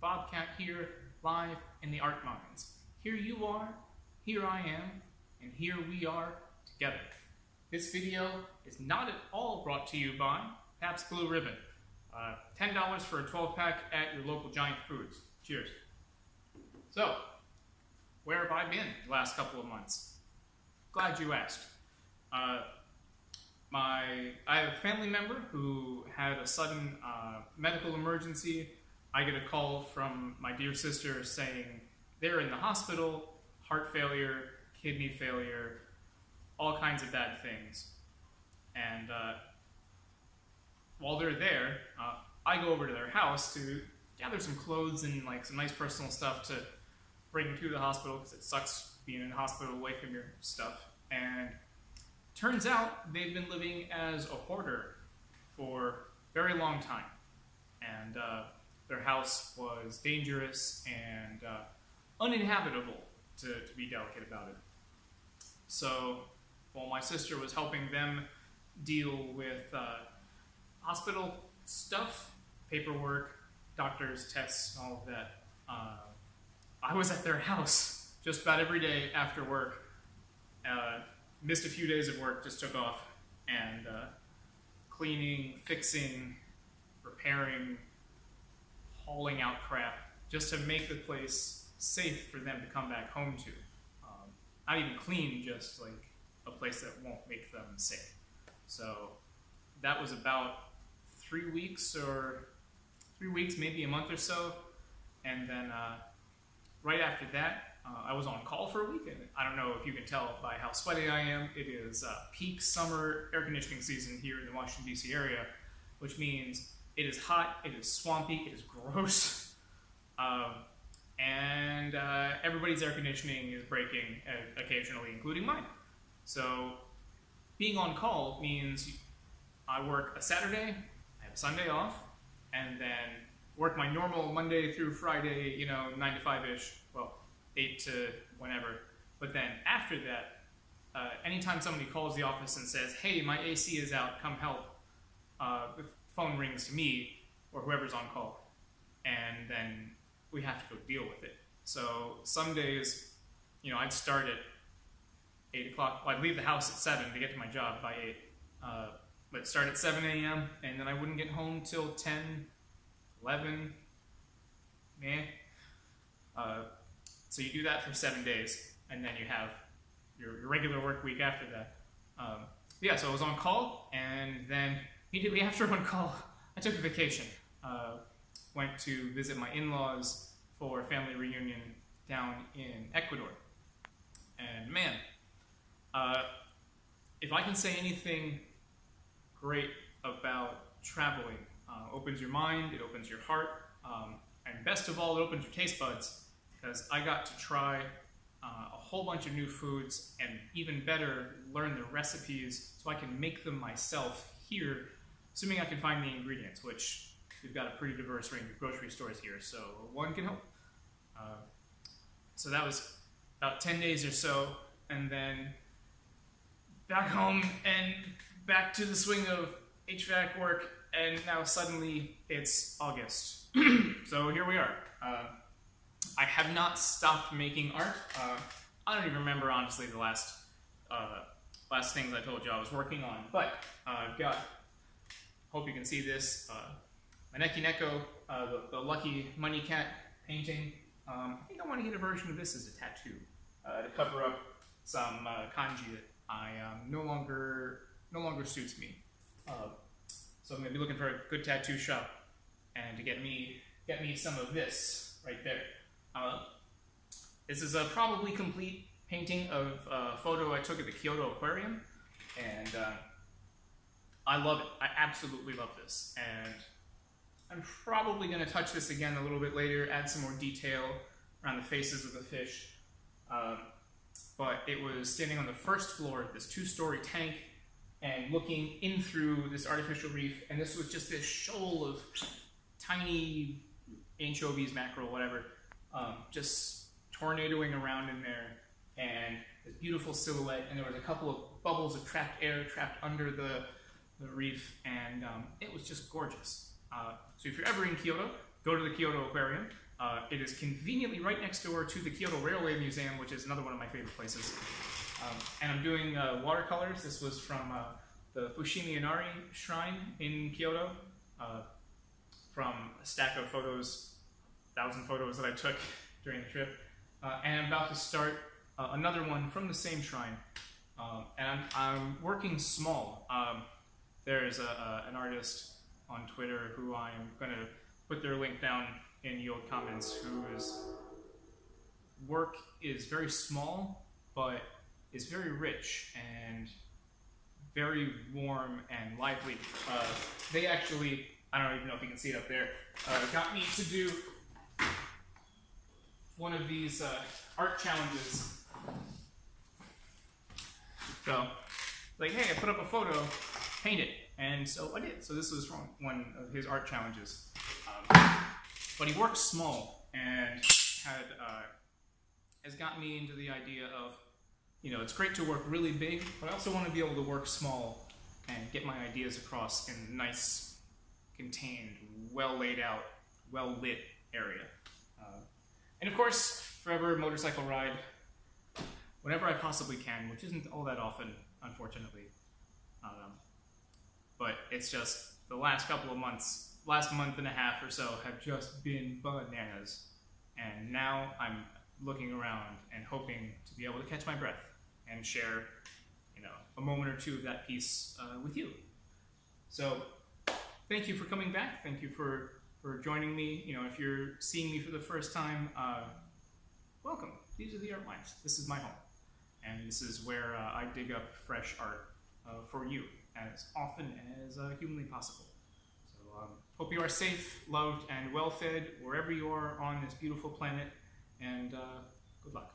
Bobcat here, live in the Art Mines. Here you are, here I am, and here we are together. This video is not at all brought to you by Pabst Blue Ribbon. $10 for a 12-pack at your local Giant Foods. Cheers. So, where have I been the last couple of months? Glad you asked. I have a family member who had a sudden medical emergency. I get a call from my dear sister saying they're in the hospital, heart failure, kidney failure, all kinds of bad things. And while they're there, I go over to their house to gather some clothes and like some nice personal stuff to bring to the hospital because it sucks being in the hospital away from your stuff. And turns out they've been living as a hoarder for a very long time. And their house was dangerous and uninhabitable, to be delicate about it. So while my sister was helping them deal with hospital stuff, paperwork, doctors, tests, all of that, I was at their house just about every day after work. Missed a few days of work, just took off, and cleaning, fixing, repairing, hauling out crap, just to make the place safe for them to come back home to. Not even clean, just like a place that won't make them safe. So that was about 3 weeks, maybe a month or so. And then right after that, I was on call for a week. And I don't know if you can tell by how sweaty I am. It is peak summer air conditioning season here in the Washington, D.C. area, which means it is hot, it is swampy, it is gross. And everybody's air conditioning is breaking occasionally, including mine. So being on call means I work a Saturday, I have a Sunday off, and then work my normal Monday through Friday, 9 to 5-ish, well, 8 to whenever. But then after that, anytime somebody calls the office and says, hey, my AC is out, come help, the phone rings to me or whoever's on call, and then we have to go deal with it. So some days, I'd start at 8 o'clock. Well, I'd leave the house at 7 to get to my job by 8. But start at 7 a.m. and then I wouldn't get home till 10, 11, so you do that for 7 days, and then you have your regular work week after that. Yeah, so I was on call, and then immediately after on call, I took a vacation. Went to visit my in-laws for a family reunion down in Ecuador. And man, if I can say anything great about traveling, opens your mind, it opens your heart, and best of all, it opens your taste buds, because I got to try a whole bunch of new foods, and even better, learn the recipes so I can make them myself here, assuming I can find the ingredients, which we've got a pretty diverse range of grocery stores here, so one can help. So that was about 10 days or so, and then back home and back to the swing of HVAC work, and now suddenly it's August. So here we are. I have not stopped making art. I don't even remember, honestly, the last things I told you I was working on, but I've got, hope you can see this, Maneki Neko, the Lucky Money Cat painting. I think I want to get a version of this as a tattoo to cover up some kanji that no longer suits me. So I'm going to be looking for a good tattoo shop and to get me some of this right there. This is a probably complete painting of a photo I took at the Kyoto Aquarium, and I love it. I absolutely love this, and I'm probably going to touch this again a little bit later, add some more detail around the faces of the fish. But it was standing on the first floor of this 2-story tank and looking in through this artificial reef, and this was just this shoal of tiny anchovies, mackerel, whatever, just tornadoing around in there, and this beautiful silhouette, and there was a couple of bubbles of trapped air trapped under the reef, and it was just gorgeous. So if you're ever in Kyoto, go to the Kyoto Aquarium. It is conveniently right next door to the Kyoto Railway Museum, which is another one of my favorite places. And I'm doing watercolors. This was from the Fushimi Inari Shrine in Kyoto, from a stack of photos, 1,000 photos that I took during the trip. And I'm about to start another one from the same shrine. And I'm working small. There's an artist on Twitter who I'm going to put their link down in the old comments, whose work is very small, but is very rich and very warm and lively. They actually, I don't even know if you can see it up there, got me to do one of these art challenges. So, like, hey, I put up a photo, paint it. And so I did. So this was from one of his art challenges. But he works small and has gotten me into the idea of, you know, it's great to work really big, but I also want to be able to work small and get my ideas across in a nice, contained, well laid out, well lit area. And of course, forever motorcycle ride whenever I possibly can, which isn't all that often, unfortunately. But it's just the last couple of months, last month and a half or so have just been bananas. And now I'm looking around and hoping to be able to catch my breath and share, you know, a moment or two of that piece with you. So thank you for coming back. Thank you for joining me. You know, if you're seeing me for the first time, welcome. These are the art lines. This is my home. And this is where I dig up fresh art for you as often as humanly possible. So hope you are safe, loved, and well-fed wherever you are on this beautiful planet, and good luck.